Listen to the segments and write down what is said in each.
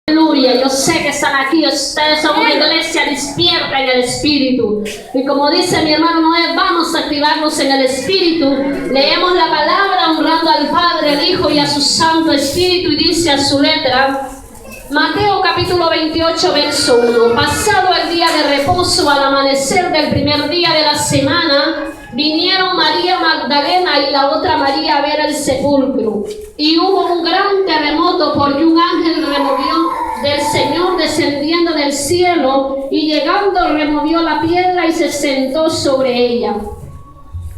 Aleluya, yo sé que están aquí, ustedes son una iglesia despierta en el Espíritu. Y como dice mi hermano Noé, vamos a activarnos en el Espíritu. Leemos la palabra honrando al Padre, al Hijo y a su Santo Espíritu. Y dice a su letra, Mateo capítulo 28, verso 1. Pasado el día de reposo, al amanecer del primer día de la semana, vinieron María Magdalena y la otra María a ver el sepulcro. Y hubo un gran terremoto porque un ángel del Señor descendiendo del cielo y llegando removió la piedra y se sentó sobre ella.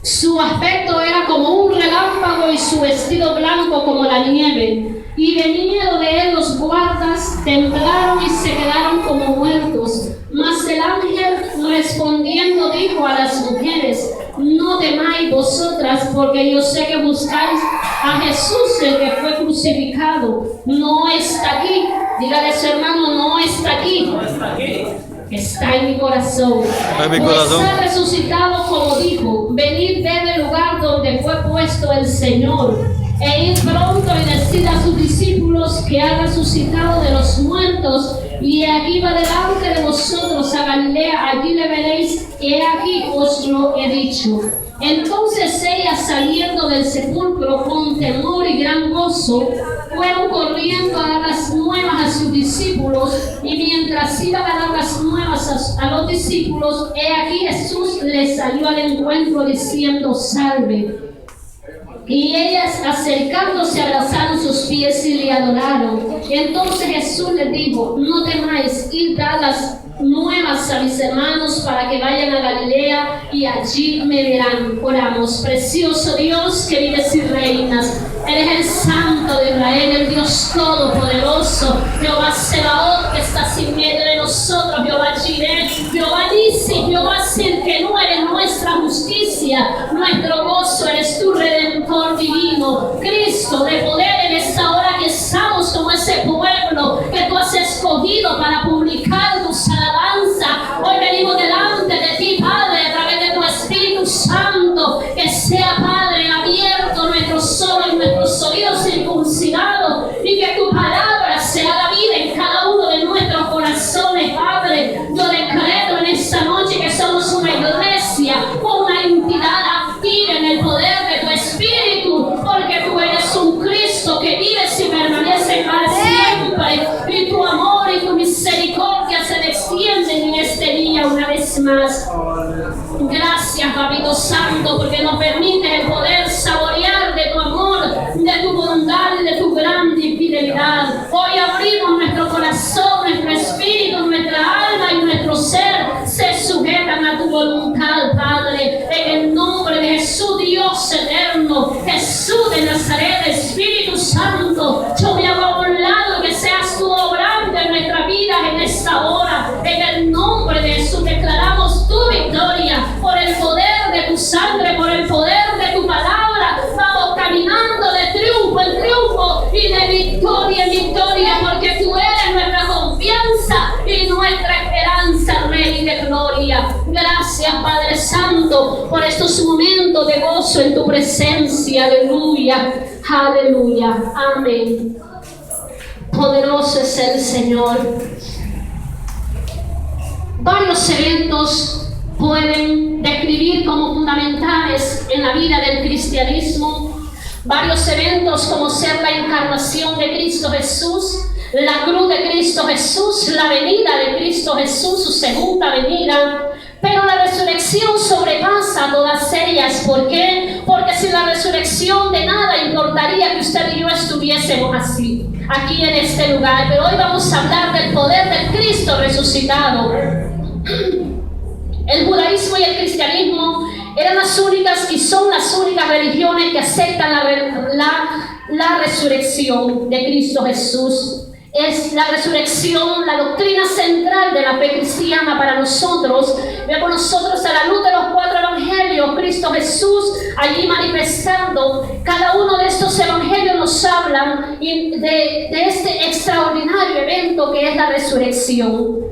Su aspecto era como un relámpago y su vestido blanco como la nieve. Y de miedo de él los guardas temblaron y se quedaron como muertos. Mas el ángel respondiendo dijo a las mujeres: no temáis vosotras, porque yo sé que buscáis a Jesús, el que fue crucificado. No está aquí. Dígale a su hermano: no está aquí. No está aquí. Está en mi corazón. Pues ha resucitado como dijo. Venid, ved el lugar donde fue puesto el Señor. E id pronto y decid a sus discípulos que ha resucitado de los muertos, y aquí va delante de vosotros a Galilea, allí le veréis, y aquí os lo he dicho. Entonces ellas, saliendo del sepulcro con temor y gran gozo, fueron corriendo a dar las nuevas a sus discípulos, y mientras iban a dar las nuevas a los discípulos, he aquí Jesús les salió al encuentro diciendo: salve. Y ellas, acercándose, abrazaron sus pies y le adoraron. Entonces Jesús les dijo: no temáis, id dad las nuevas a mis hermanos para que vayan a Galilea y allí me verán. Oramos. Precioso Dios que vives y reinas, eres el Santo de Israel, el Dios Todopoderoso, Jehová Sebaot, que estás en medio de nosotros, Jehová Jireh, Jehová Nisi, Jehová Sir, que no eres nuestra justicia, nuestro gozo, eres tu Redentor divino, Cristo de poder, en esta hora que estamos como ese pueblo que tú has escogido para publicar tus alabanzas. Hoy venimos delante de ti, Padre, a través de tu Espíritu Santo, que sea, Padre, abierto nuestros ojos y nuestros oídos circuncidados, y que tu palabra sea la vida en cada uno de nuestros corazones, Padre. Yo decreto en esta noche que somos una iglesia, una entidad activa en el poder de tu Espíritu, porque tú eres un Cristo que vives y permanece para siempre, y tu amor y tu misericordia se extienden en este día una vez más. Gracias, Papito Santo, porque nos permite el poder saborear de tu amor, de tu bondad y de tu grande fidelidad. Hoy abrimos nuestro corazón, nuestro espíritu, nuestra alma y nuestro ser se sujetan a tu voluntad, Padre, en el nombre de Jesús, Dios eterno, Jesús de Nazaret, Espíritu Santo. Yo me hago a un lado, que seas tú obrando en nuestra vida en esta hora. En el nombre de Jesús declaramos tu victoria por el poder de tu sangre, por el poder de tu palabra. Vamos caminando de triunfo en triunfo y de victoria en victoria, porque tú eres nuestra confianza y nuestra esperanza, Rey de gloria. Gracias, Padre Santo, por estos momentos de gozo en tu presencia. Aleluya, aleluya, amén. Poderoso es el Señor. Varios eventos pueden describir como fundamentales en la vida del cristianismo. Varios eventos como ser la encarnación de Cristo Jesús, la cruz de Cristo Jesús, la venida de Cristo Jesús, su segunda venida. Pero la resurrección sobrepasa todas ellas. ¿Por qué? Porque sin la resurrección de nada importaría que usted y yo estuviésemos así, aquí en este lugar. Pero hoy vamos a hablar del poder del Cristo resucitado. El judaísmo y el cristianismo eran las únicas y son las únicas religiones que aceptan la resurrección de Cristo Jesús. Es la resurrección, la doctrina central de la fe cristiana para nosotros. Vemos nosotros a la luz de los 4 evangelios, Cristo Jesús allí manifestando. Cada uno de estos evangelios nos hablan de este extraordinario evento que es la resurrección.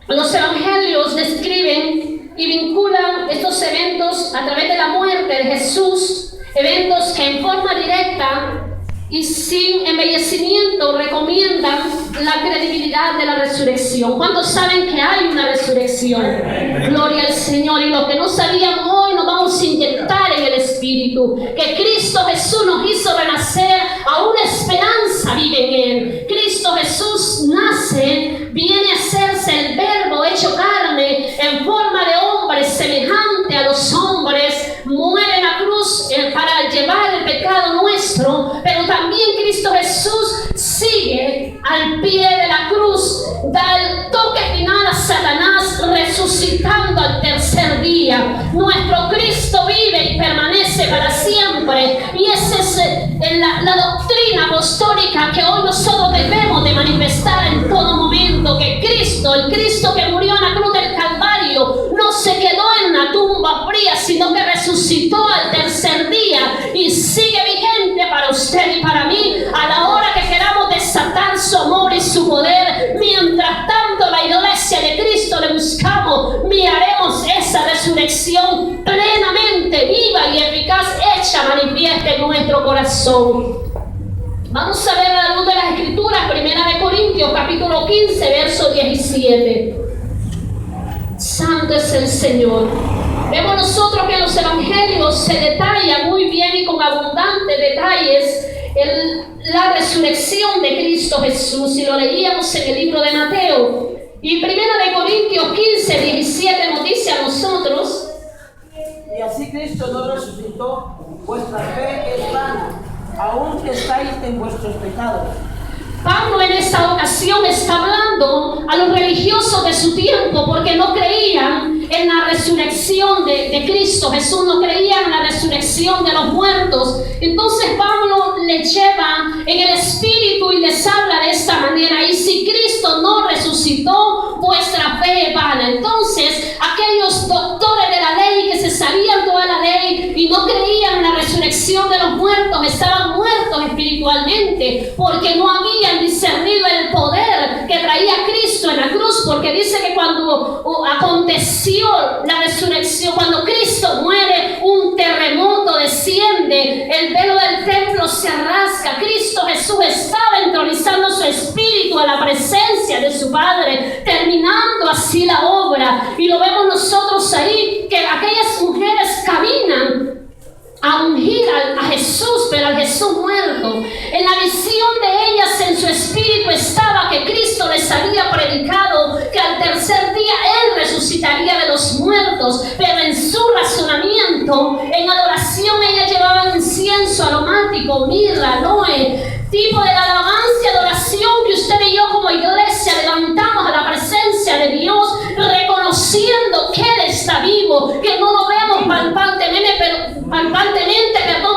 Los evangelios describen y vinculan estos eventos a través de la muerte de Jesús, eventos que en forma directa y sin embellecimiento recomiendan la credibilidad de la resurrección. ¿Cuántos saben que hay una resurrección? Gloria al Señor. Y los que no sabían, hoy nos vamos a inyectar en el Espíritu, que Cristo Jesús nos hizo renacer, a una esperanza vive en Él. Cristo Jesús nace, viene a hacerse el Verbo hecho carne, en forma de hombre, semejante a los hombres, muere en la cruz para llevar el pecado nuestro, pero también Cristo Jesús sigue al pie de la cruz, da el toque final a Satanás, resucitando al tercer día. Nuestro Cristo vive y permanece para siempre, y esa es la doctrina apostólica que hoy nosotros debemos de manifestar en todo momento, que Cristo, el Cristo que murió en la cruz del Calvario, no se quedó en una tumba fría, sino que resucitó al tercer día y sigue vigente para usted y para mí a la hora que queramos desatar su amor y su poder. Mientras tanto, la iglesia de Cristo le buscamos, miraremos esa resurrección plenamente viva y eficaz, hecha manifiesta en nuestro corazón. Vamos a ver a la luz de las Escrituras, 1 Corintios capítulo 15, verso 17. Santo es el Señor. Vemos nosotros que en los evangelios se detalla muy bien y con abundantes detalles la resurrección de Cristo Jesús, y lo leíamos en el libro de Mateo. Y 1 Corintios 15, 17 nos dice a nosotros: y así Cristo no resucitó, vuestra fe es vana, aún estáis en vuestros pecados. Pablo en esta ocasión está hablando a los religiosos de su tiempo, porque no creían en la resurrección de Cristo Jesús, no creían en la resurrección de los muertos. Entonces Pablo les lleva en el Espíritu y les habla de esta manera: y si Cristo no resucitó, vuestra fe es vana. Entonces aquellos doctores de la ley que se sabían toda la ley y no creían en la resurrección de los muertos, estaban muertos espiritualmente, porque no habían discernido el poder que traía Cristo en la cruz. Porque dice que cuando aconteció la resurrección, cuando Cristo muere, un terremoto desciende, el velo del templo se rasga, Cristo Jesús estaba entronizando su espíritu a la presencia de su Padre, terminando así la obra. Y lo vemos nosotros ahí, que aquellas mujeres caminan a ungir a Jesús, pero al Jesús muerto. En la visión de ellas, en su espíritu estaba que Cristo les había predicado que al tercer día Él resucitaría de los muertos, pero en su razonamiento, en adoración, ellas llevaban incienso aromático, mirra, aloe, tipo de la alabanza y adoración que usted y yo como iglesia levantamos a la presencia de Dios, reconociendo que Él está vivo, que no lo vemos palpantemente,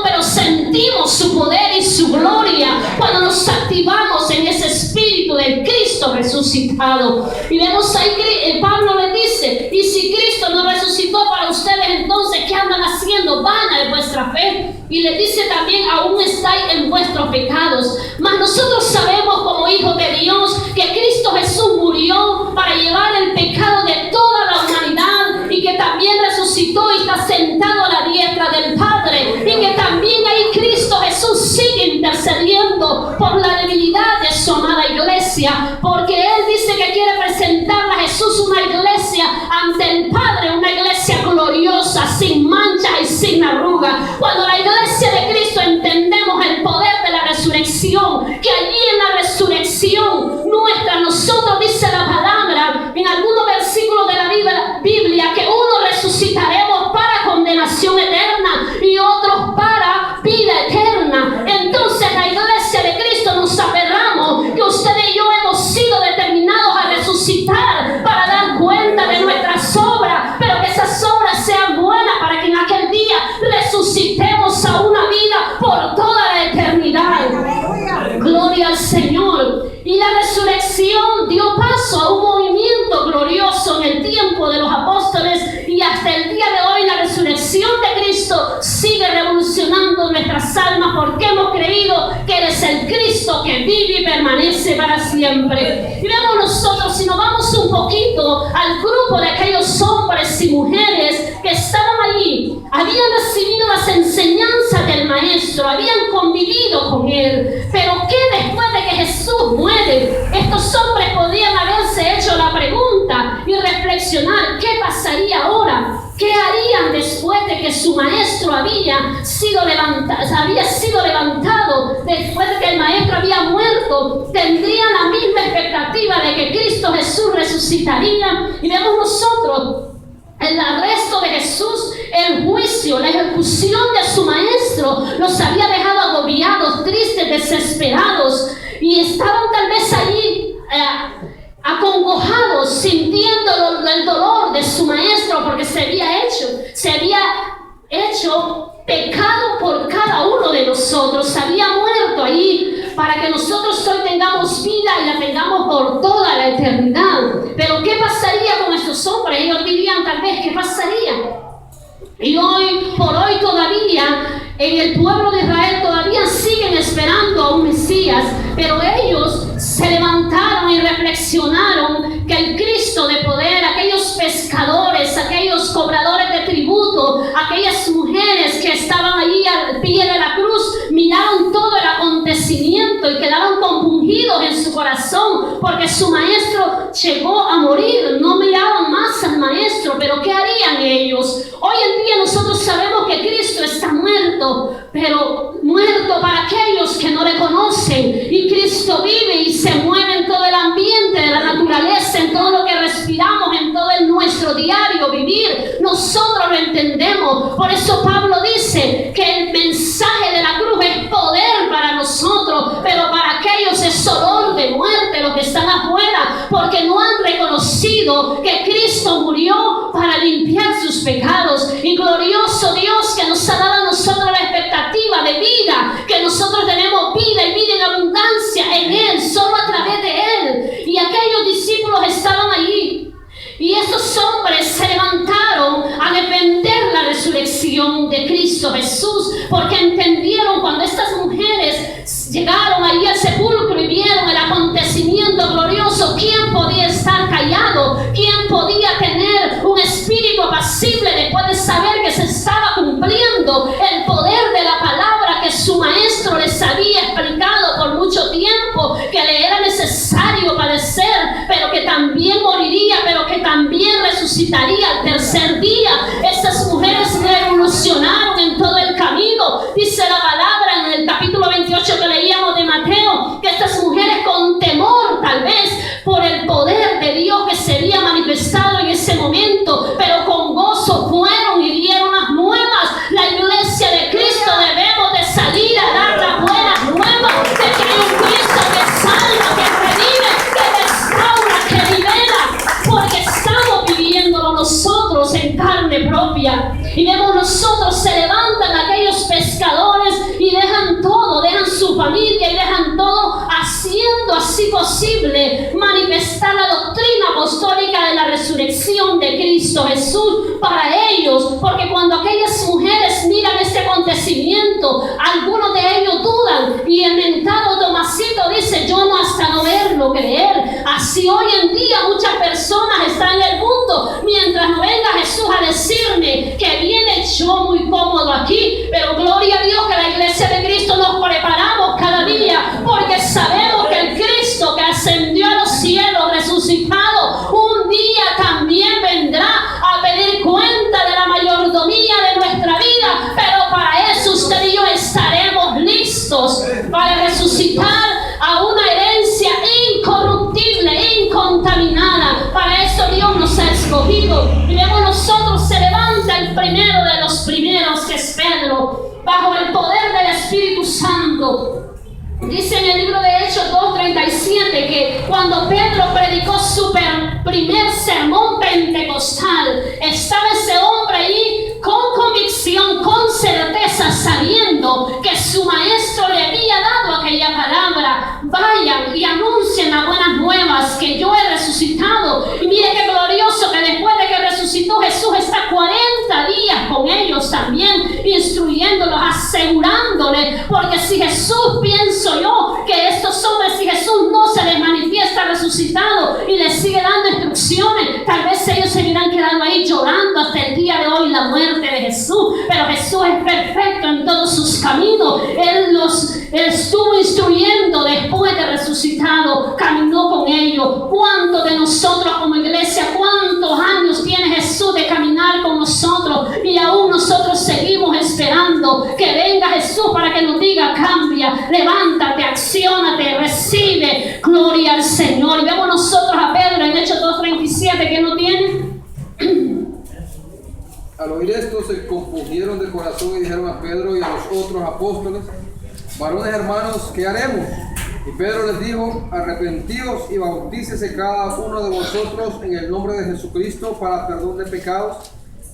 pero sentimos su poder y su gloria cuando nos activamos en ese espíritu del Cristo resucitado. Y vemos ahí que Pablo le dice: y si Cristo no resucitó para ustedes, entonces ¿qué andan haciendo? Vana es vuestra fe. Y le dice también: aún estáis en vuestros pecados. Mas nosotros sabemos como hijos de Dios que Cristo Jesús murió para llevar el pecado de toda la humanidad, y que también resucitó y está sentado a la diestra del Padre, y que también ahí Cristo Jesús sigue intercediendo por la debilidad de su amada iglesia, porque Él dice que quiere presentar a Jesús una iglesia ante el Padre, una iglesia gloriosa, sin mancha y sin arruga. Cuando la iglesia de Cristo entendemos el poder de la resurrección, que allí en la resurrección nuestra, nosotros dice la palabra en algunos versículos de la Biblia, que unos resucitaremos para condenación eterna y otros para vida eterna. Entonces la iglesia de Cristo nos aferramos que usted y yo hemos sido determinados a resucitar para dar cuenta de nuestras obras, pero que esas obras sean buenas para que en aquel día resucitemos a una vida por toda la eternidad. Gloria al Señor. Y la resurrección dio paso a un movimiento glorioso en el tiempo tiempo de los apóstoles y hasta el día de hoy la resurrección de Cristo sigue revolucionando nuestras almas porque hemos creído que Él es el Cristo que vive y permanece para siempre. Y vemos nosotros, si nos vamos un poquito al grupo de aquellos hombres y mujeres que estaban allí, habían recibido las enseñanzas del Maestro, habían convivido con Él, pero que después de que Jesús muere, estos hombres podían haberse hecho la pregunta y reflexionar qué pasaría ahora, qué harían después de que su Maestro había sido levantado, después de que el Maestro había muerto. Tendrían la misma expectativa de que Cristo Jesús resucitaría. Y vemos nosotros el arresto de Jesús, el juicio, la ejecución de su Maestro los había dejado agobiados, tristes, desesperados, y estaban tal vez allí acongojados, sintiendo el dolor de su Maestro, porque se había hecho pecado por cada uno de nosotros, había muerto ahí para que nosotros hoy tengamos vida y la tengamos por toda la eternidad. Pero ¿qué pasaría con estos hombres? Ellos dirían tal vez, ¿qué pasaría? Y hoy por hoy todavía en el pueblo de Israel todavía siguen esperando a un Mesías, pero ellos se levantaron y reflexionaron que el Cristo de poder, aquellos pescadores, aquellos cobradores de tributo, aquellas mujeres que estaban allí al pie de la cruz, miraron todo el acontecimiento y quedaron compungidos en su corazón porque su Maestro llegó a morir. No miraban más al Maestro, pero ¿qué harían ellos? Hoy en día nosotros sabemos que Cristo está muerto, pero muerto para aquellos que no le conocen, y Cristo vive y se mueve en todo el ambiente de la naturaleza, en todo lo que respiramos, en todo nuestro diario vivir. Nosotros lo entendemos. Por eso Pablo dice que el mensaje de la cruz es poder para nosotros, pero para aquellos es dolor de muerte, los que están afuera, porque no han reconocido que Cristo murió para limpiar sus pecados. Y glorioso Dios que nos ha dado a nosotros la expectativa de vida, que nosotros tenemos vida y vida en abundancia en Él, solo a través de Él. Y aquellos discípulos estaban allí, y esos hombres se levantaron a defender la resurrección de Cristo Jesús, porque entendieron cuando estas mujeres llegaron allí al sepulcro y vieron el acontecimiento glorioso, ¿quién podía estar callado? ¿Quién podía tener un espíritu apacible después de saber que se estaba cumpliendo el poder de la palabra que su Maestro les había explicado por mucho tiempo, que le era necesario padecer, pero que también moriría, pero que también resucitaría al tercer día? Estas mujeres revolucionaron en todo el camino. Dice la palabra en el capítulo 28 que leíamos de Mateo, que estas mujeres con temor, tal vez por el poder de Dios que sería manifestado en ese momento, pero con gozo fueron y dieron las nuevas. La iglesia de Cristo debemos de salir a dar las buenas nuevas de que hay un Cristo que salva, que redime, que restaura, que libera, porque estamos viviéndolo nosotros en carne propia. Y vemos nosotros, se levantan aquellos pescadores y dejan todo, dejan su familia y dejan todo, haciendo así posible manifestar la doctrina apostólica de la resurrección de Cristo Jesús para ellos. Porque cuando aquellas mujeres miran este acontecimiento, algunos de ellos dudan, y el mentado Tomasito dice: yo no hasta no verlo creer. Así hoy en día muchas personas están en el punto, mientras no venga Jesús a decirme que viene, yo muy cómodo aquí, pero gloria a Dios que la iglesia de Cristo nos preparamos cada día, porque sabemos que el Cristo que ascendió a los cielos, resucitado, un día también vendrá a pedir cuenta de la mayordomía de nuestra vida. Pero para eso usted y yo estaremos listos para resucitar a una herencia incorruptible, incontaminada. Para eso Dios nos ha escogido. Y vemos nosotros, se levanta el primero de los primeros, que es Pedro, bajo el poder del Espíritu Santo. Dice en el libro de Hechos 2:37 que cuando Pedro predicó su primer sermón pentecostal, estaba ese hombre ahí con convicción, con certeza, sabiendo que su Maestro le había dado aquella palabra: vayan y anuncien las buenas nuevas, que yo he resucitado. Y mire qué glorioso que después de que también, instruyéndolos, asegurándoles, porque si Jesús, pienso yo, que estos hombres, si Jesús no se les manifiesta resucitado y les sigue dando instrucciones, tal vez ellos seguirán quedando ahí llorando hasta el día de hoy la muerte de Jesús. Pero Jesús es perfecto en todos sus caminos. Él estuvo instruyendo después de resucitado, caminó con ellos. ¿Cuántos de nosotros como iglesia, cuántos años tiene Jesús de caminar con nosotros? Y aún nosotros seguimos esperando que venga Jesús para que nos diga: cambia, levántate, acciónate, recibe. Gloria al Señor. Y vemos nosotros a Pedro en Hechos 2:37, que no tiene. Al oír esto se compusieron de corazón y dijeron a Pedro y a los otros apóstoles: varones hermanos, ¿qué haremos? Y Pedro les dijo: arrepentíos y bautícese cada uno de vosotros en el nombre de Jesucristo para perdón de pecados,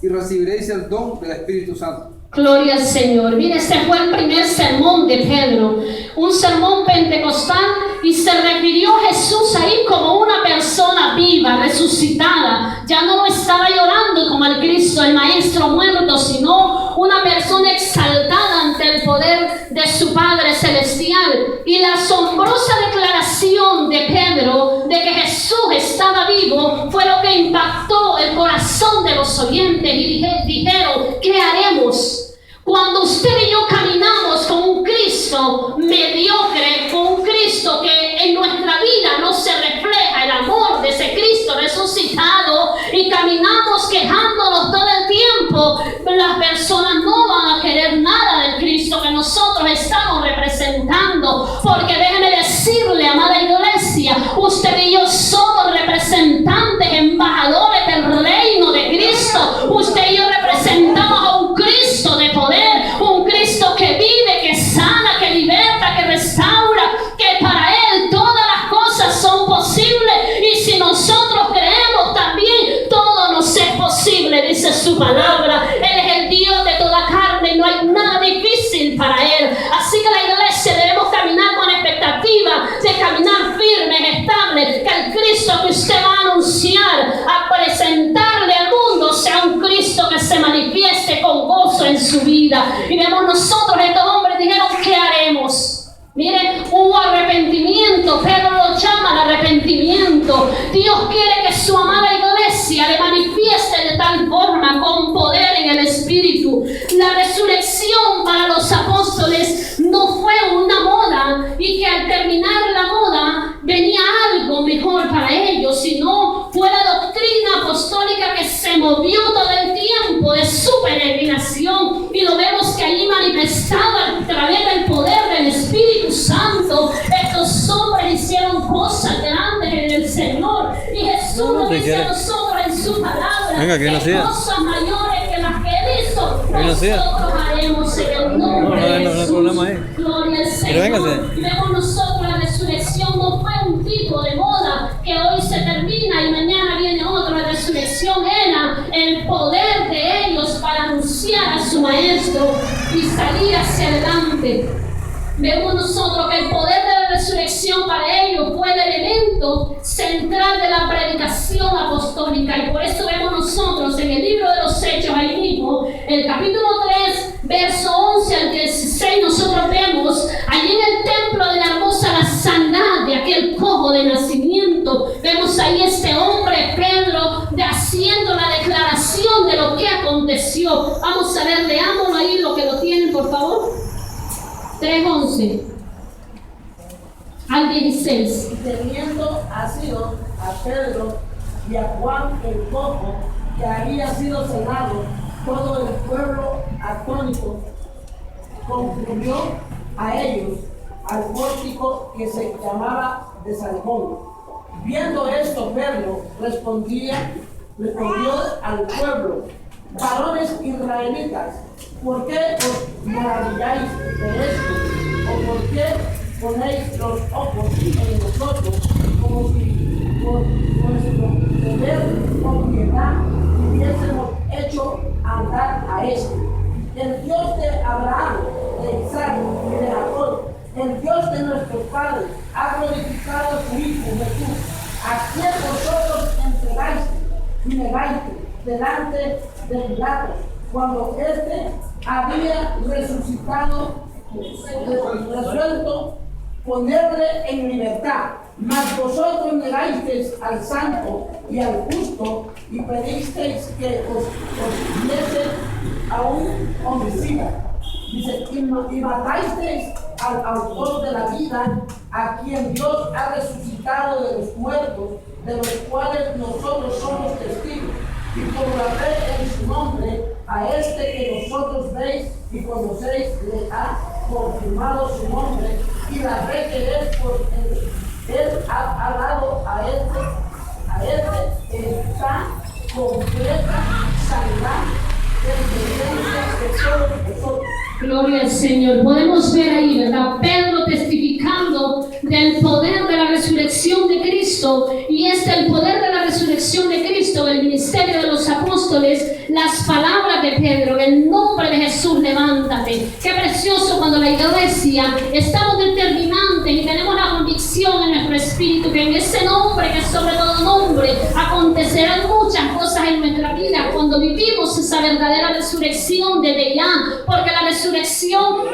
y recibiréis el don del Espíritu Santo. Gloria al Señor. Mire, este fue el primer sermón de Pedro, un sermón pentecostal, y se refirió a Jesús ahí como una persona viva, resucitada. Ya no estaba llorando como el Cristo, el Maestro muerto, sino una persona exaltada ante el poder de su Padre Celestial. Y la asombrosa declaración de Pedro de que Jesús estaba vivo fue lo que impactó el corazón de los oyentes, y dijeron: ¿qué haremos? Cuando usted y yo caminamos con un Cristo mediocre, con un Cristo que en nuestra vida no se refleja el amor de ese Cristo resucitado, y caminamos quejándonos todo el tiempo, las personas no van a querer nada del Cristo que nosotros estamos representando. Porque déjeme decirle, amada iglesia, usted y yo somos representantes, embajadores del reino de Cristo. Usted y yo representamos a un Cristo de poder, un Cristo que vive, que sana, que liberta, que restaura, que para Él todas las cosas son posibles, y si nosotros creemos también todo nos es posible, dice su palabra. Él es el Dios de toda carne, no hay nada difícil para Él. Así que la iglesia debemos caminar con expectativa de caminar firmes, estables, que el Cristo que usted va a anunciar, a presentarle al mundo, sea un Cristo que se manifieste con gozo en su vida. Y vemos nosotros, estos hombres dijeron: ¿qué haremos? Miren, hubo arrepentimiento. Pedro lo llama al arrepentimiento. Dios quiere que su amada iglesia le manifieste de tal forma, con poder en el Espíritu. La resurrección para los apóstoles no fue una moda, y que al terminar la moda venía algo mejor para ellos, sino fue la doctrina apostólica que se movió todo el tiempo de su peregrinación, y lo vemos que allí manifestaba a través del poder del Espíritu Santo. Estos hombres hicieron cosas grandes en el Señor, y Jesús nos dice a nosotros en su palabra que cosas mayores que las que Él hizo nosotros haremos en el nombre de Jesús. Gloria al Señor. Vemos nosotros la resurrección no fue un tipo de moda que hoy se termina y mañana viene otro. La resurrección era el poder de ellos para anunciar a su Maestro y salir hacia adelante. Vemos nosotros que el poder de la resurrección para ellos fue el elemento central de la predicación apostólica, y por eso vemos nosotros en el libro de los Hechos, ahí mismo, el capítulo 3, verso 11 al 16, nosotros vemos allí en el templo de la hermosa la sanidad de aquel cojo de nacimiento. Vemos ahí este hombre, Pedro, haciendo la declaración de lo que aconteció. Vamos a ver, leámoslo ahí, lo que lo tienen, por favor. 3:11 al 16. Y teniendo asido a Pedro y a Juan el cojo, que había sido sanado, todo el pueblo atónito concluyó a ellos al pórtico que se llamaba de Salmón. Viendo esto, Pedro respondió al pueblo: varones israelitas, ¿por qué os maravilláis de esto? ¿O por qué ponéis los ojos en nosotros, como si por nuestro deber o piedad hubiésemos hecho andar a este? El Dios de Abraham, de Isaac y de Jacob, el Dios de nuestros padres, ha glorificado a su Hijo Jesús, a quien vosotros entregáis y negáis delante de Pilato, cuando éste había resucitado, resuelto ponerle en libertad. Mas vosotros negasteis al santo y al justo y pedisteis que os diese a un homicida. Dice, y matasteis al autor de la vida, a quien Dios ha resucitado de los muertos, de los cuales nosotros somos testigos. Y por la fe en su nombre, a este que vosotros veis y conocéis, le ha confirmado su nombre, y la fe que es por él ha dado a este está completa sanidad de todos nosotros. Gloria al Señor. Podemos ver ahí, ¿verdad? Pedro testificando del poder de la resurrección de Cristo, y es el poder de la resurrección de Cristo, el ministerio de los apóstoles, las palabras de Pedro, en el nombre de Jesús, levántate. Qué precioso cuando la iglesia estamos determinantes y tenemos la convicción en nuestro espíritu que en ese nombre, que es sobre todo nombre, acontecerán muchas cosas en nuestra vida cuando vivimos esa verdadera resurrección desde ya, porque la resurrección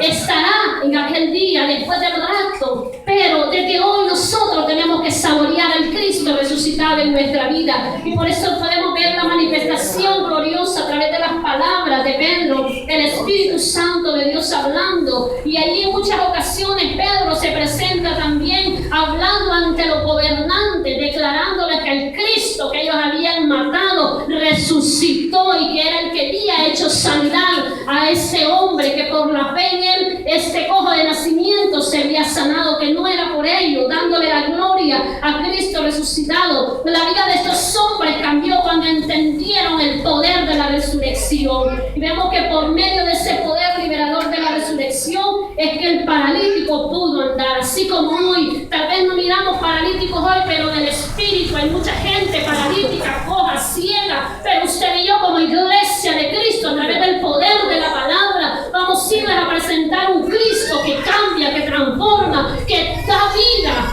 estará en aquel día después del rapto, pero desde hoy nosotros tenemos que saborear al Cristo resucitado en nuestra vida, y por eso podemos ver la manifestación gloriosa a través de las palabras de Pedro, el Espíritu Santo de Dios hablando, y allí en muchas ocasiones Pedro se presenta también hablando ante los gobernantes, declarándoles que el Cristo que ellos habían matado resucitó y que era el que había hecho sanidad a ese hombre, que por la fe en él, este cojo de nacimiento se había sanado, que no era por ello, dándole la gloria a Cristo resucitado. La vida de estos hombres cambió cuando entendieron el poder de la resurrección, y vemos que por medio de ese poder liberador de la resurrección es que el paralítico pudo andar, así como hoy tal vez no miramos paralíticos hoy, pero del espíritu hay mucha gente paralítica, coja, ciega, pero usted y yo como iglesia de Cristo, a través del poder de la palabra, vamos siempre a presentar un Cristo que cambia, que transforma, que da vida.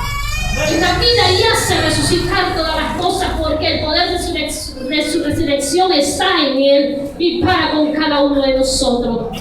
Y la vida y hace resucitar todas las cosas, porque el poder de su resurrección está en él y para con cada uno de nosotros.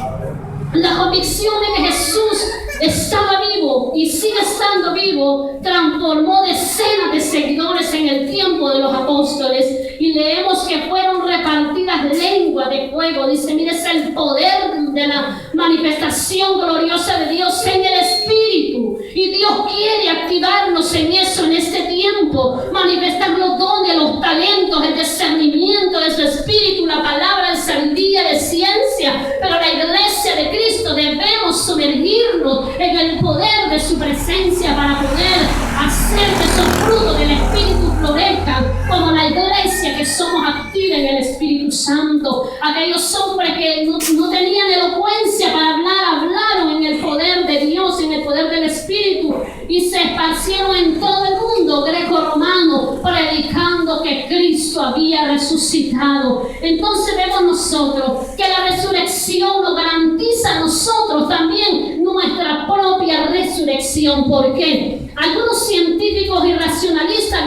La convicción de que Jesús estaba vivo y sigue estando vivo transformó decenas de seguidores en el tiempo de los apóstoles, y leemos que fueron repartidas lenguas de fuego. Dice, mire, es el poder de la manifestación gloriosa de Dios en el Espíritu, y Dios quiere activarnos en eso en este tiempo, manifestar los dones, los talentos, el discernimiento de su Espíritu, la palabra de sabiduría, de ciencia. Pero la iglesia de Cristo debemos sumergirnos en el poder de su presencia para poder hacer que esos frutos del Espíritu florezcan, como la iglesia que somos activos en el Espíritu Santo. Aquellos hombres que no tenían elocuencia para hablar, hablaron en el poder de Dios, en el poder del Espíritu, y se esparcieron en todo el mundo greco-romano, predicando que Cristo había resucitado. Entonces vemos nosotros que la resurrección nos garantiza a nosotros también nuestra propia resurrección. ¿Por qué? Algunos científicos y racionalistas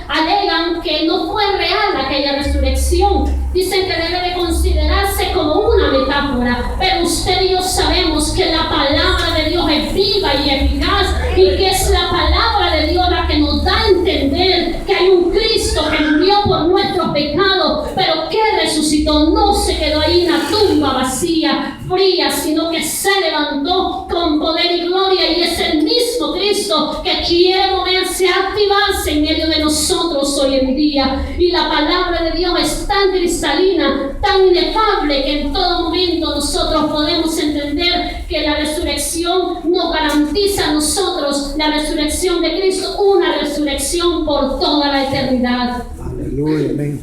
alegan que no fue real aquella resurrección. Dicen que debe de considerarse como una metáfora, pero usted y yo sabemos que la palabra de Dios es viva y eficaz, y que es la palabra de Dios la que nos da a entender que hay un Cristo que murió por nuestros pecados, pero que resucitó. No se quedó ahí en la tumba vacía, fría, sino que se levantó con poder y gloria, y es el mismo Cristo que quiere moverse, activarse en medio de nosotros hoy en día. Y la palabra de Dios es tan cristalina, tan inefable, que en todo momento nosotros podemos entender que la resurrección nos garantiza a nosotros, la resurrección de Cristo, una resurrección por toda la eternidad. Aleluya, amén.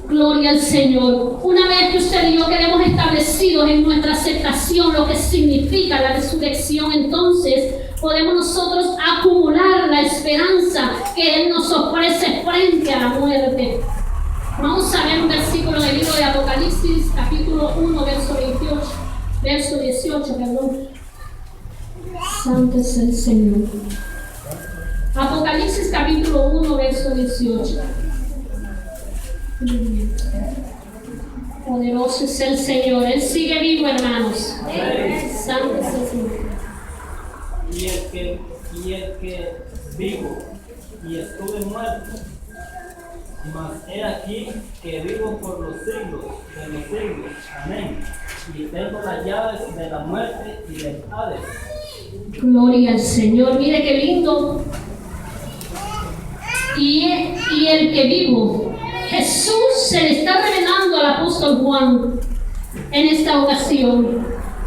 Gloria al Señor. Una vez que usted y yo quedemos establecidos en nuestra aceptación lo que significa la resurrección, entonces podemos nosotros acumular la esperanza que Él nos ofrece frente a la muerte. Vamos a ver un versículo del libro de Apocalipsis, capítulo 1, verso 18, perdón. Santo es el Señor. Apocalipsis, capítulo 1, verso 18. Poder Poderoso es el Señor. Él sigue vivo, hermanos. Santo es el Señor. Y el que vivo y estuve muerto, mas he aquí que vivo por los siglos de los siglos. Amén. Y tengo las llaves de la muerte y del Hades. Gloria al Señor. Mire qué lindo. Y el que vivo. Jesús se le está revelando al apóstol Juan en esta ocasión.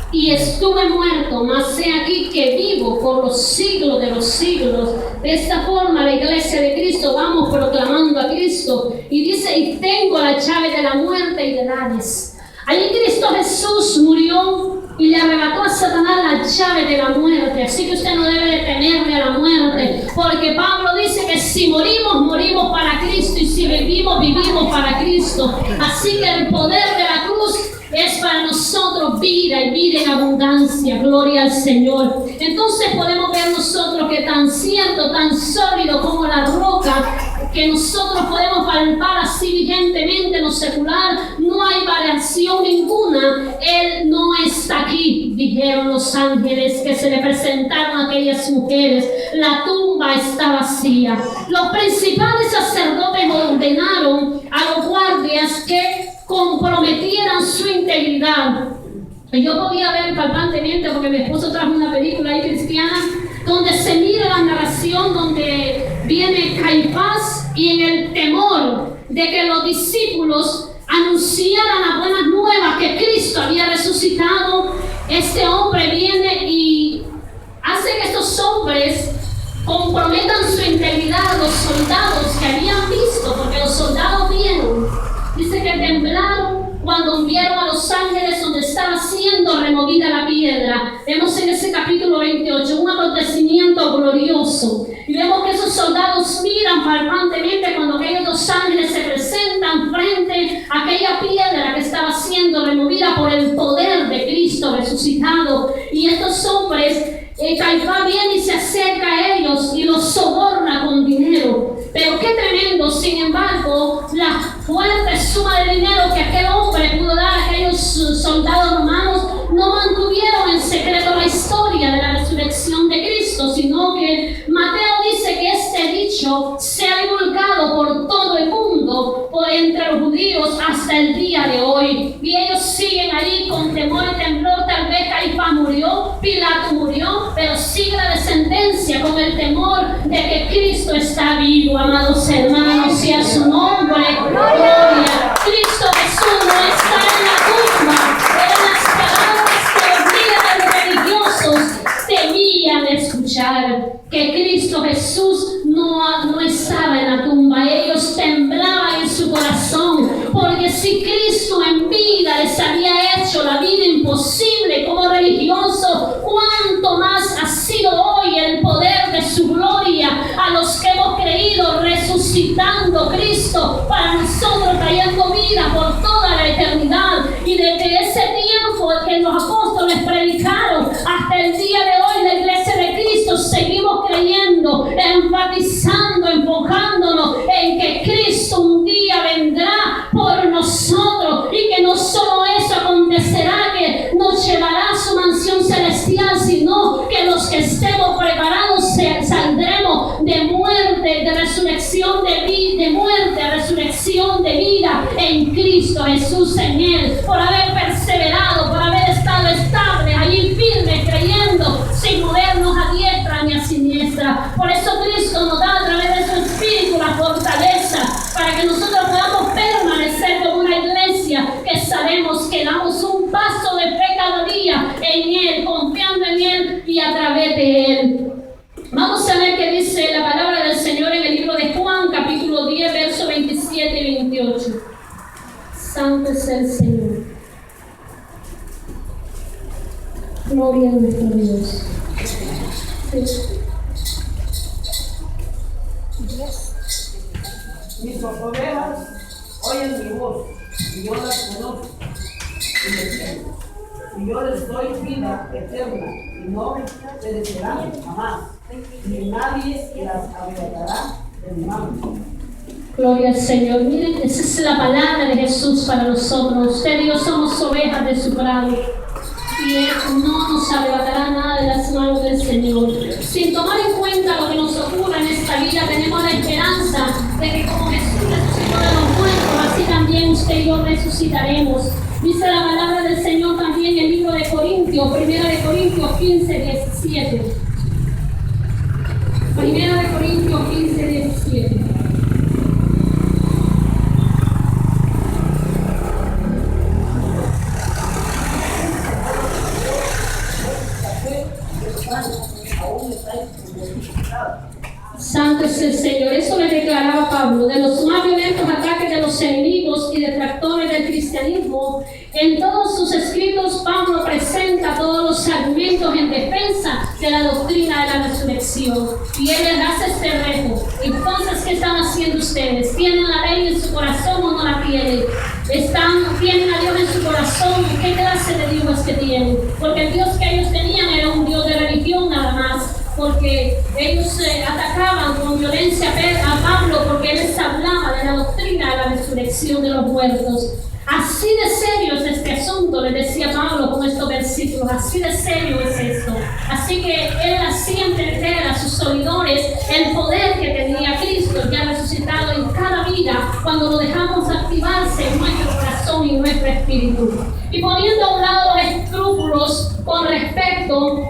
Y estuve muerto, mas he aquí que vivo por los siglos de los siglos. De esta forma la iglesia de Cristo vamos proclamando a Cristo. Y dice, y tengo la llave de la muerte y del Hades. Allí Cristo Jesús murió y le arrebató a Satanás la llave de la muerte. Así que usted no debe de temerle a la muerte, porque Pablo dice que si morimos, morimos para Cristo, y si vivimos, vivimos para Cristo. Así que el poder de la cruz es para nosotros vida y vida en abundancia. Gloria al Señor. Entonces podemos ver nosotros que tan cierto, tan sólido como la roca que nosotros podemos palpar así vigentemente en lo secular, no hay variación ninguna. Él no está aquí, dijeron los ángeles que se le presentaron a aquellas mujeres. La tumba está vacía. Los principales sacerdotes ordenaron a los guardias que comprometieran su integridad. Yo podía ver palpantemente, porque mi esposo trajo una película ahí cristiana, donde se mira la narración donde viene Caifás y en el temor de que los discípulos anunciaran las buenas nuevas que Cristo había resucitado, este hombre viene y hace que estos hombres comprometan su integridad a los soldados que habían visto, porque los soldados vieron. Dice que temblaron cuando vieron a los ángeles donde estaba siendo removida la piedra. Vemos en ese capítulo 28 un acontecimiento glorioso. Y vemos que esos soldados miran palpantemente cuando aquellos dos ángeles se presentan frente a aquella piedra que estaba siendo removida por el poder de Cristo resucitado. Y estos hombres, Caifás viene y se acerca a ellos y los soborna con dinero. Pero qué tremendo, sin embargo, la fuerte suma de dinero que aquel hombre pudo dar a aquellos soldados romanos no mantuvieron en secreto la historia de la resurrección de Cristo, sino que Mateo dice que este dicho se ha divulgado por todo el mundo, por entre los judíos hasta el día de hoy. Y ellos siguen ahí con temor y temblor. Tal vez Caifás murió, Pilato murió, pero sigue la descendencia con el temor de que Cristo está vivo. Amados hermanos, y a su nombre, gloria. Cristo Jesús no está en la tumba. Eran las palabras que los líderes religiosos temían escuchar, que Cristo Jesús no estaba en la tumba. Ellos temblaban en su corazón, porque si Cristo en vida les había hecho la vida imposible como religioso, cuánto más ha sido hoy el poder de su gloria a los que hemos creído, resucitando Cristo para nosotros, trayendo vida por toda la eternidad. Y desde ese tiempo que los apóstoles predicaron hasta el día de hoy, la iglesia de Cristo seguimos creyendo, enfatizando, enfocándonos en que Cristo un día vendrá por nosotros, y que no solo eso acontecerá, que nos llevará a su mansión celestial, sino que los que estemos preparados saldremos de muerte, de resurrección de muerte a resurrección de vida en Cristo Jesús, en Él, por haber perseverado, por haber estado estable, allí firme, creyendo, sin movernos a diestra ni a siniestra. Por eso Cristo nos da a través de su Espíritu la fortaleza para que nosotros podamos permanecer como una iglesia que sabemos que damos un paso de fe cada día en Él, confiando en Él y a través de Él. Vamos a ver qué dice la palabra del Señor en el libro de Juan, capítulo 10, versos 27 y 28. Santo es el Señor. Gloria a nuestro Dios. Sí. Mis ovejas oyen mi voz, y yo las conozco, y me siguen. Y yo les doy vida eterna, y no perecerán jamás, ni nadie las arrebatará de mi mano. Gloria al Señor. Miren, esa es la palabra de Jesús para nosotros. Usted y yo somos ovejas de su prado. Y Él no nos arrebatará nada de las manos del Señor. Sin tomar en cuenta lo que nos ocurre en esta vida, tenemos la esperanza de que como Jesús resucitó de los muertos, así también usted y yo resucitaremos. Dice la palabra del Señor también en el libro de Corintios, 1 de Corintios 15, 17. 1 de Corintios 15, 17. Santo es el Señor. Eso le declaraba Pablo. De los más violentos ataques de los enemigos y detractores del cristianismo, en todos sus escritos Pablo presenta todos los argumentos en defensa de la doctrina de la resurrección. Y él les hace este reto. Entonces, ¿qué están haciendo ustedes? ¿Tienen la ley en su corazón o no la tienen? ¿Tienen a Dios en su corazón? ¿Qué clase de Dios es que tienen? Porque el Dios que ellos tenían era un Dios de religión nada más. Porque ellos atacaban con violencia a Pablo porque él les hablaba de la doctrina de la resurrección de los muertos. Así de serio es este asunto, les decía Pablo con estos versículos, así de serio es esto. Así que él hacía entender a sus oidores el poder que tenía Cristo ya resucitado en cada vida cuando lo dejamos activarse en nuestro corazón y en nuestro espíritu. Y poniendo a un lado los escrúpulos con respecto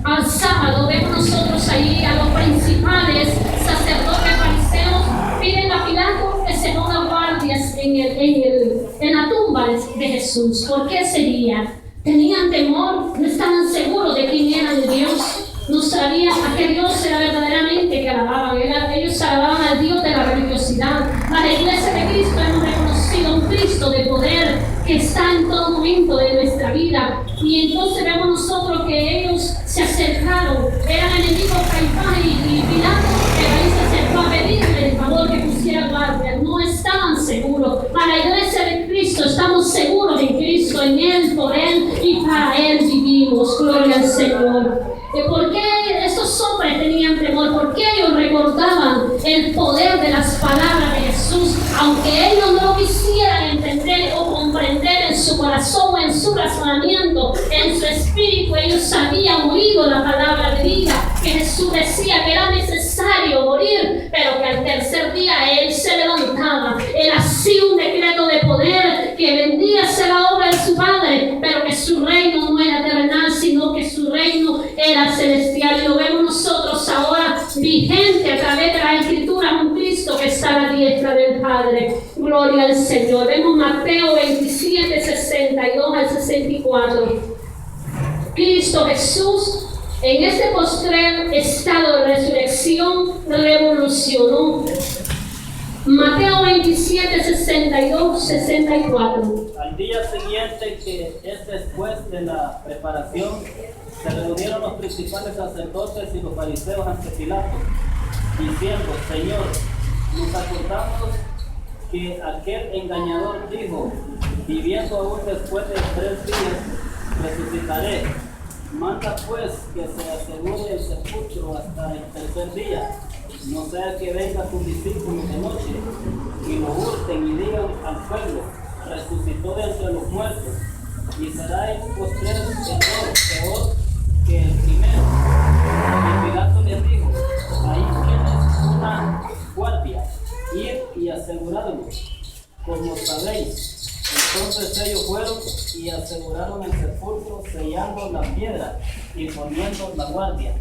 al sábado, vemos nosotros ahí a los principales sacerdotes fariseos piden a Pilato que se ponga guardias en la tumba de Jesús. ¿Por qué sería? Tenían temor, no estaban seguros de quién era el Dios, no sabían a qué Dios era verdaderamente que alababan. Ellos alababan al Dios de la religiosidad. A la iglesia de Cristo hemos reconocido un Cristo de poder que está en todo momento de nuestra vida. Y entonces vemos nosotros que ellos se acercaron, eran enemigos Caifás y Pilato, pero ahí se acercó a pedirle el favor que pusiera guardia. No estaban seguros. Para la iglesia de Cristo estamos seguros en Cristo, en Él, por Él y para Él vivimos. Gloria al Señor. ¿Por qué estos hombres tenían temor? ¿Por qué ellos recordaban el poder de las palabras de Jesús? Aunque ellos no lo quisieran entender o comprender en su corazón, en su razonamiento, en su espíritu, ellos habían oído la palabra de vida, que Jesús decía que era necesario morir, pero que al tercer día Él se levantaba. Él hacía un decreto de poder que vendía a ser la obra de su Padre, pero que su reino no era terrenal, sino que su reino era celestial. Y lo vemos nosotros ahora vigente a través de la Escritura, un Cristo que está a la diestra del Padre. Gloria al Señor. Vemos Mateo 27, 62 al 64. Cristo Jesús, en este postrer estado de resurrección, revolucionó. Mateo 27, 62, 64. Al día siguiente, que es después de la preparación, se reunieron los principales sacerdotes y los fariseos ante Pilato, diciendo: Señor, nos acordamos que aquel engañador dijo: viviendo aún después de 3 días, resucitaré. Manda pues que se asegure el sepulcro hasta el tercer día, no sea que venga tus discípulos de noche y lo hurten y digan al pueblo: resucitó de entre los muertos, y será el postrero peor que el primero. Y Pilato les dijo: ahí tienes una guardia, id y aseguradlo, como sabéis. Entonces ellos fueron y aseguraron el sepulcro, sellando la piedra y poniendo la guardia.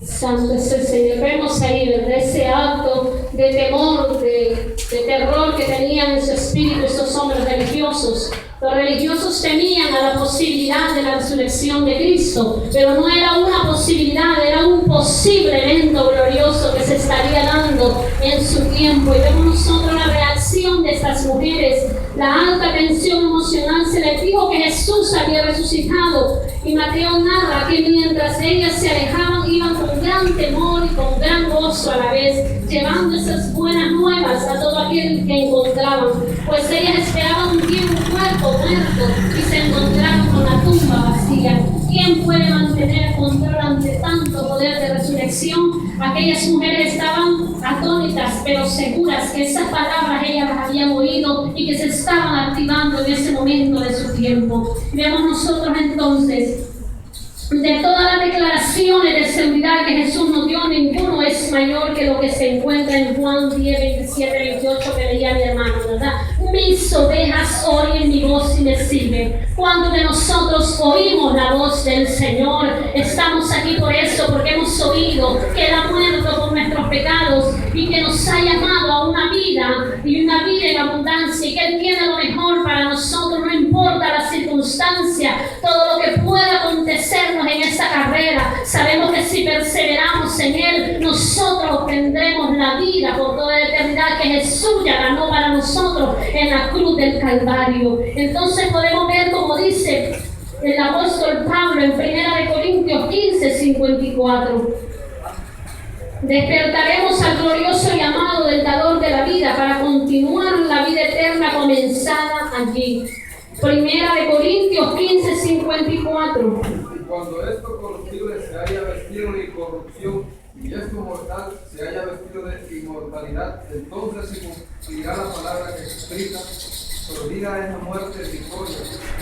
Santo es el Señor. Vemos ahí, ¿verdad?, ese acto de temor, de terror que tenían en su espíritu estos hombres religiosos. Los religiosos temían a la posibilidad de la resurrección de Cristo, pero no era una posibilidad, era un posible evento glorioso que se estaría dando en su tiempo. Y vemos nosotros la reacción de estas mujeres, la alta tensión emocional. Se les dijo que Jesús había resucitado, y Mateo narra que mientras ellas se alejaban, iban con gran temor y con gran gozo a la vez, llevando esas buenas nuevas a todo aquel que encontraban, pues ellas esperaban un tiempo muerto, y se encontraron con la tumba vacía. ¿Quién ¿quién puede mantener control ante tanto poder de resurrección? Aquellas mujeres estaban atónitas, pero seguras que esas palabras ellas las habían oído y que se estaban activando en ese momento de su tiempo. Vemos nosotros entonces, de todas las declaraciones de seguridad que Jesús nos dio, ninguno es mayor que lo que se encuentra en Juan 10, 27, 28 que leía mi hermano, ¿verdad? Mis ovejas oyen mi voz y me siguen. Cuando de nosotros oímos la voz del Señor, estamos aquí por eso, porque hemos oído que Él ha muerto por nuestros pecados y que nos ha llamado a una vida y una vida en abundancia, y que Él tiene lo mejor para nosotros, no importa la circunstancia, todo lo que pueda acontecernos en esta carrera. Sabemos que si perseveramos en Él, nosotros obtendremos la vida por toda la eternidad que Jesús ya ganó para nosotros en la cruz del Calvario. Entonces podemos ver, como dice el apóstol Pablo en 1 Corintios 15, 54. Despertaremos al glorioso llamado del dador de la vida para continuar la vida eterna comenzada allí. 1 Corintios 15, 54. Y cuando esto corruptible se haya vestido de incorrupción y esto mortal se haya vestido de inmortalidad, entonces se cumplirá la palabra que es escrita: perdida es la muerte victoria.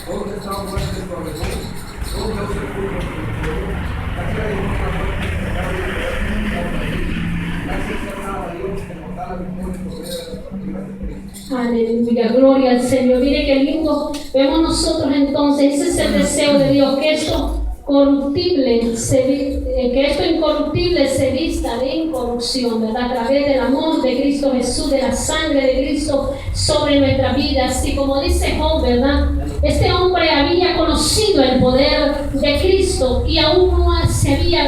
¿Dónde está la muerte tu alegría? ¿Dónde os sepulcros tu victoria? Casi hay una muerte gracias a Dios como tal la victoria por medio de la palabra de Cristo. Aleluya, gloria al Señor. Mire qué lindo vemos nosotros entonces. Ese es el deseo de Dios, que esto incorruptible se vista de incorrupción, ¿verdad? A través del amor de Cristo Jesús, de la sangre de Cristo sobre nuestras vidas. Y como dice Job, ¿verdad? Este hombre había conocido el poder de Cristo y aún no se había